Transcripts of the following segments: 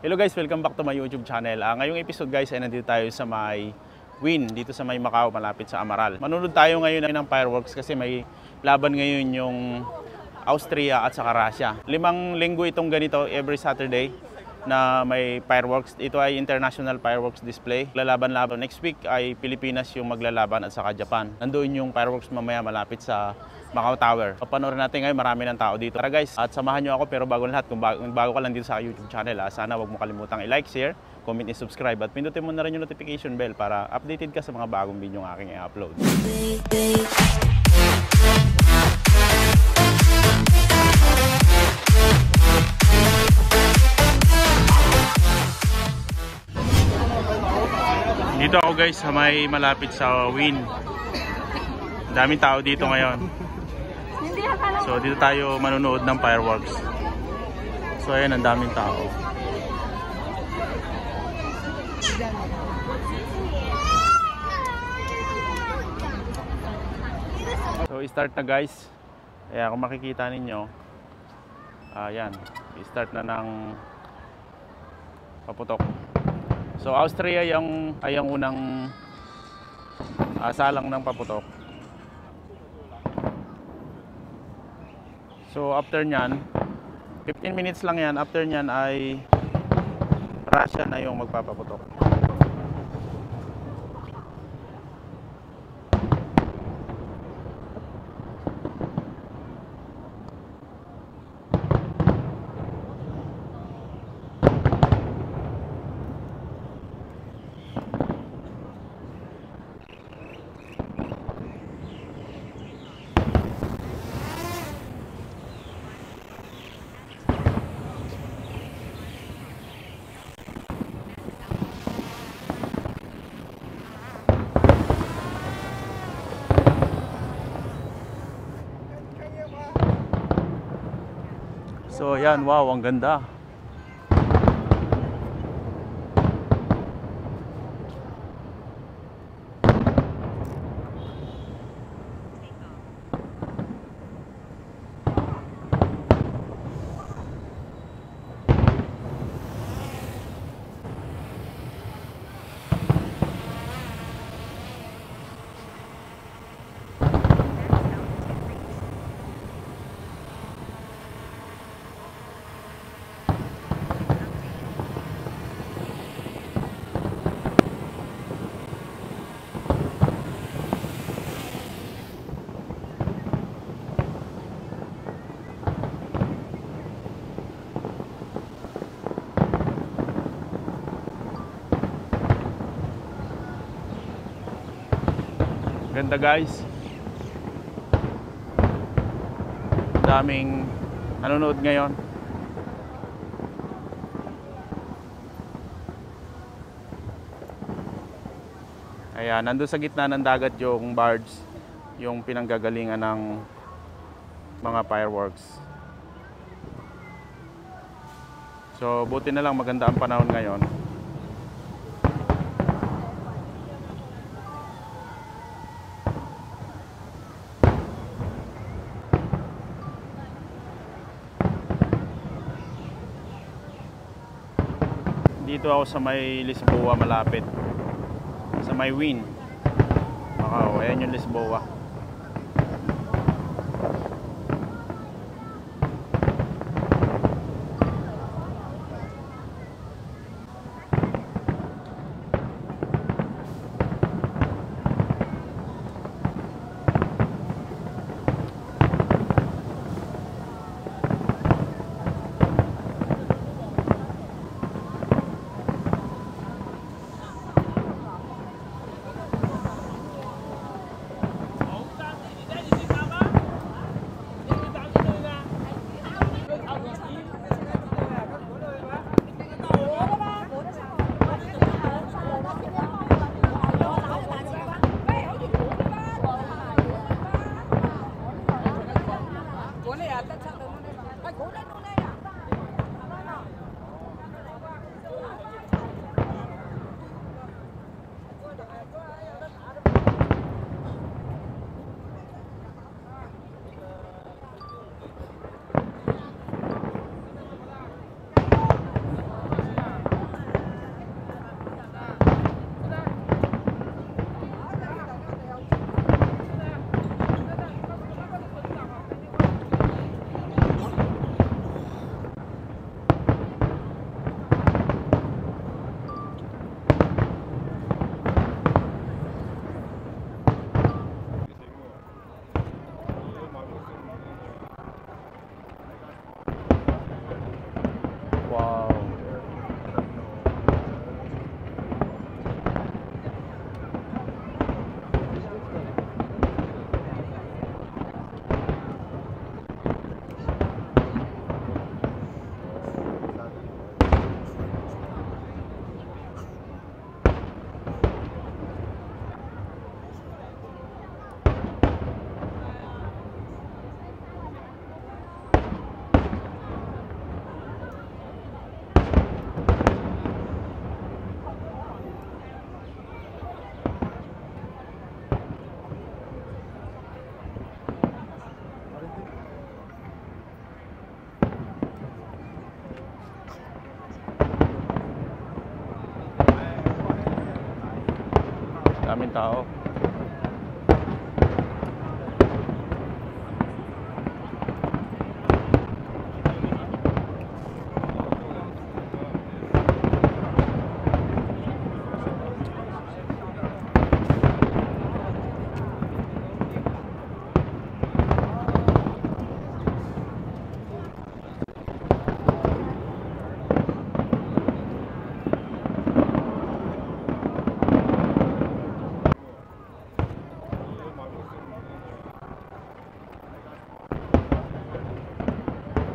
Hello guys, welcome back to my YouTube channel. Ngayong episode guys ay nandito tayo sa may Win, dito sa may Macau, malapit sa Amaral. Manunod tayo ngayon ng fireworks kasi may laban ngayon yung Austria at saka Russia. 5 linggo itong ganito every Saturday na may fireworks. Ito ay international fireworks display. Lalaban-laban. Next week ay Pilipinas yung maglalaban at saka Japan. Nandoon yung fireworks mamaya malapit sa Macau Tower. Papanoorin natin ngayon, marami ng tao dito. Tara guys, at samahan nyo ako, pero bago lahat, kung bago ka lang dito sa YouTube channel, sana wag mo kalimutang i-like, share, comment, and subscribe. At pindutin mo na rin yung notification bell para updated ka sa mga bagong video ng aking i-upload. Dito ako guys sa may malapit sa Win. Daming tao dito ngayon. So dito tayo manonood ng fireworks. So ayan, ang daming tao. So start na guys. Ayan, kung makikita ninyo, ayan, start na ng paputok. So Austria ay ang unang salang ng paputok. So after nyan, 15 minutes lang yan, after nyan ay Russia na yung magpapaputok. So yan, wow, ang ganda. Ganda guys. Daming nanonood ngayon. Ayan, nandun sa gitna ng dagat yung barge, yung pinanggagalingan ng mga fireworks. So buti na lang maganda ang panahon ngayon. Dito ako sa may Lisboa, malapit sa may Win, Macau. Ayan yung Lisboa. Daming tao.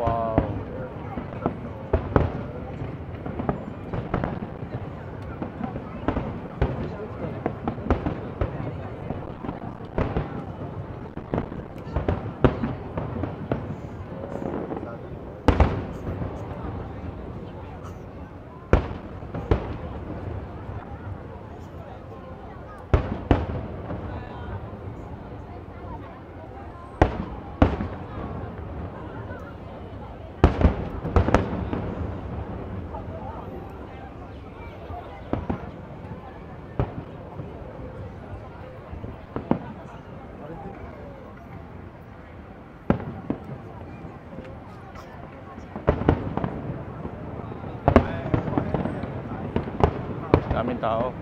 Wow. Daming tao.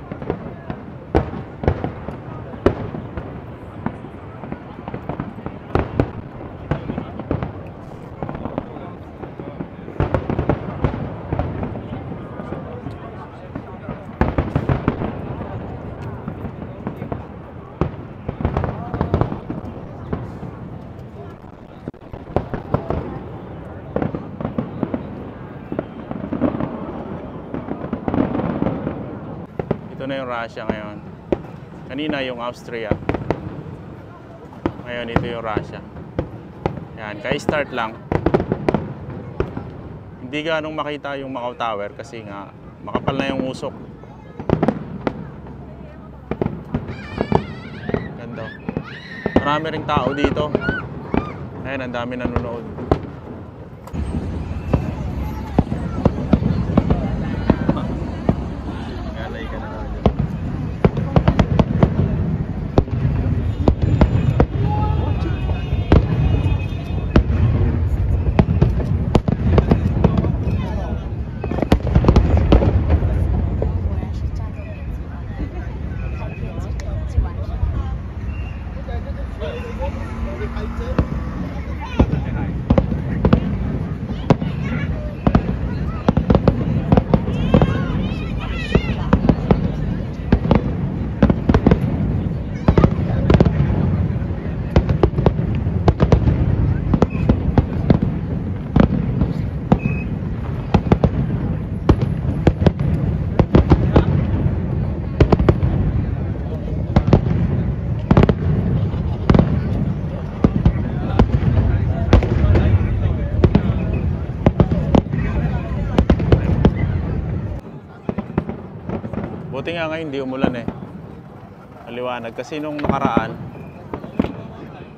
Ito na yung Russia ngayon. Kanina yung Austria. Ngayon ito yung Russia. Yan, ka-start lang. Hindi ganong makita yung Macau Tower kasi nga makapal na yung usok. Ganda. Marami ring tao dito. Ayun, ang dami nanonood. Buti nga ngayon hindi umulan eh. Maliwanag kasi nung nakaraan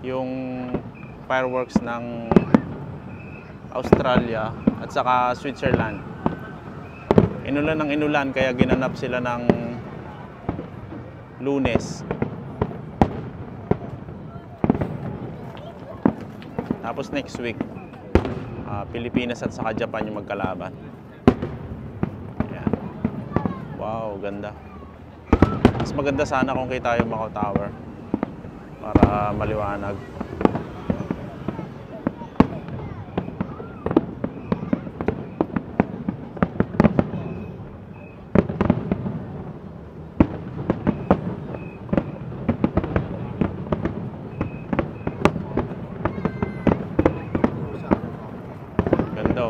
yung fireworks ng Australia at saka Switzerland, inulan ng inulan kaya ginanap sila ng Lunes. Tapos next week Pilipinas at saka Japan yung magkalaban. Wow, ganda. Mas maganda sana kung kita yung Macau Tower para maliwanag. Ganda.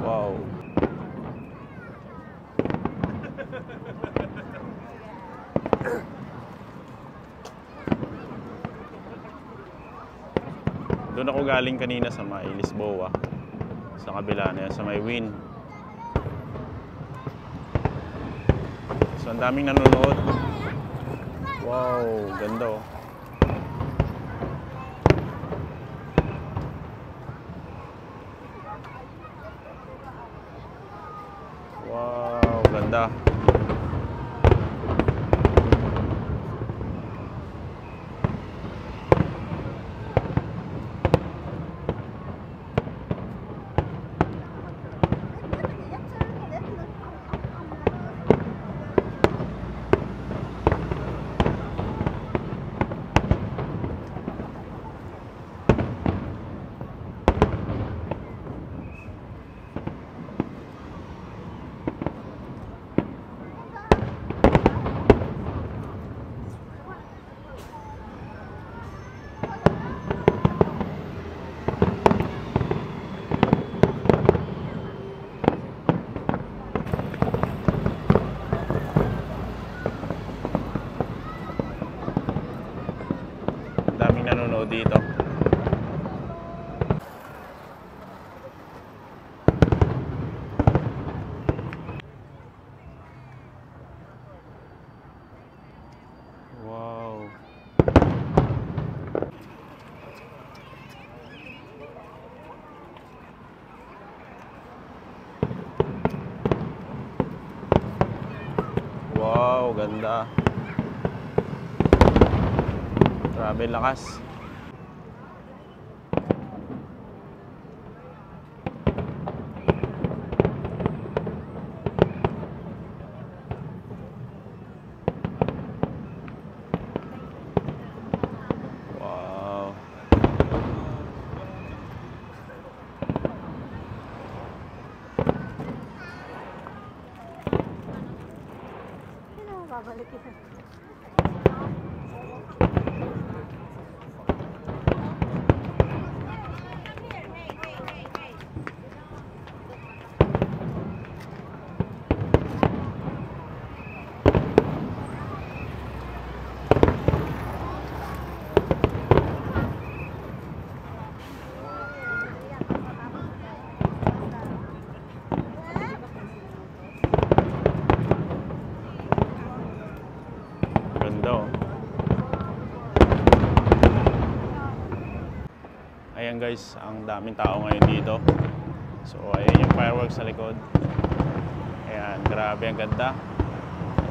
Wow. Doon ako galing kanina sa may Lisboa, sa kabila na yan, sa may Win. So ang daming nanonood. Wow, ganda oh. Wow, ganda. dito. Wow. Wow, ganda. Grabe lakas. Wow. Babalik ito. Ganda oh. Ayan guys, ang daming tao ngayon dito. So ayan yung fireworks sa likod. Ayan, grabe ang ganda.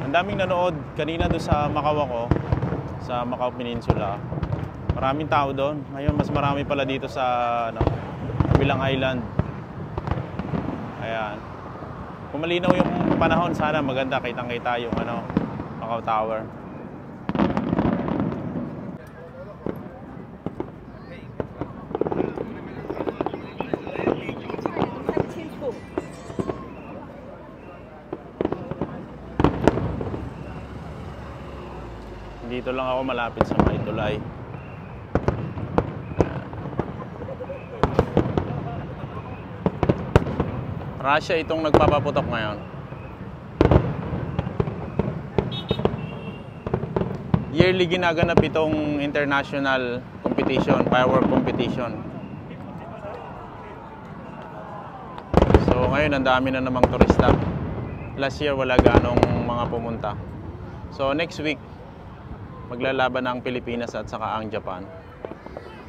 Ang daming nanood kanina doon sa Macau ako, sa Macau Peninsula. Maraming tao doon. Ngayon mas marami pala dito sa kabilang island. Ayan. Kung malinaw yung panahon, sana maganda, kitang-kita yung Macau Tower. Dito lang ako malapit sa may tulay. Russia itong nagpapaputok ngayon. Yearly ginaganap itong international competition, firework competition. So ngayon ang dami na namang turista. Last year wala ganong mga pumunta. So next week maglalaban ang Pilipinas at saka ang Japan.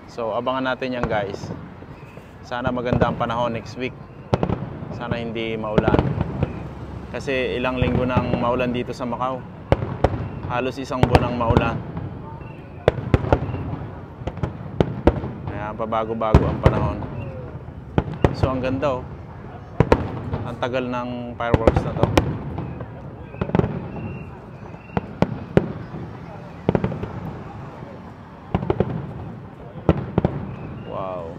So abangan natin yan guys. Sana maganda ang panahon next week. Sana hindi maulan. Kasi ilang linggo nang maulan dito sa Macau. Halos isang buwan ang maulan. Kaya pabago-bago ang panahon. So ang ganda oh. Ang tagal ng fireworks na to. Wow.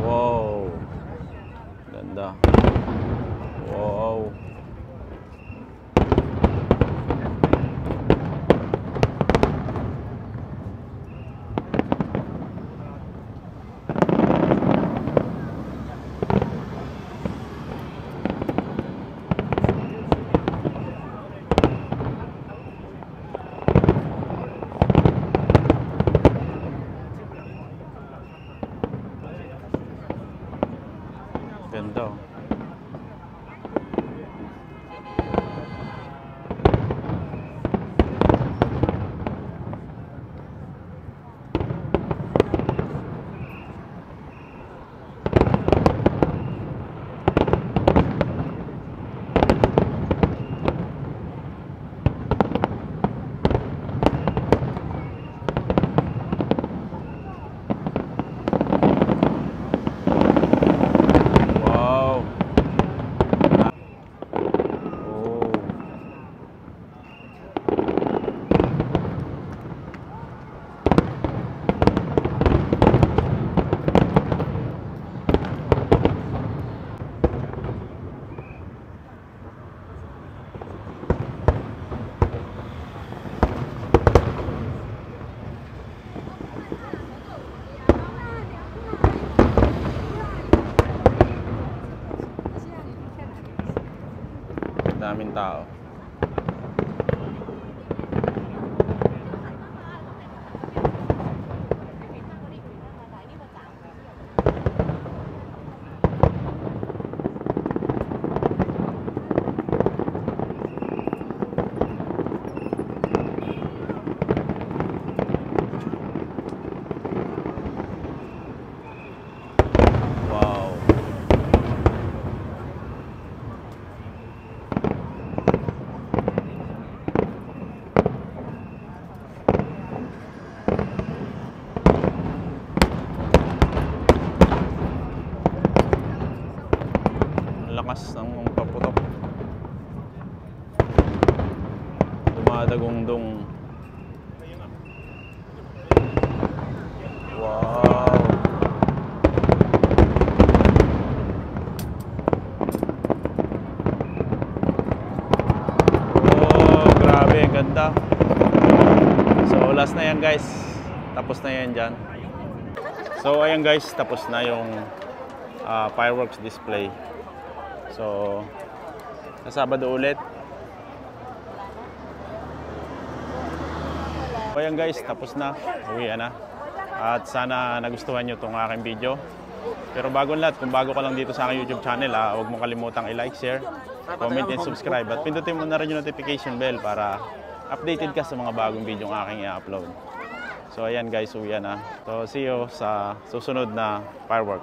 Wow. Ganda. Wow. Ganda. Wow. daming tao. Wow. Ang lakas ng paputok. Dumadagundong. Wow. Oh, grabe, ang ganda. So, last na yan guys. Tapos na yan dyan. So, ayan guys, tapos na yung fireworks display. So, sa Sabado ulit. So, ayan guys, tapos na. Uwi na. At sana nagustuhan nyo itong aking video. Pero bago lahat, kung bago ka lang dito sa aking YouTube channel, huwag mo kalimutang i-like, share, comment, and subscribe. At pindutin mo na rin yung notification bell para updated ka sa mga bagong video ang aking i-upload. So ayan guys, uwi na. So see you sa susunod na fireworks.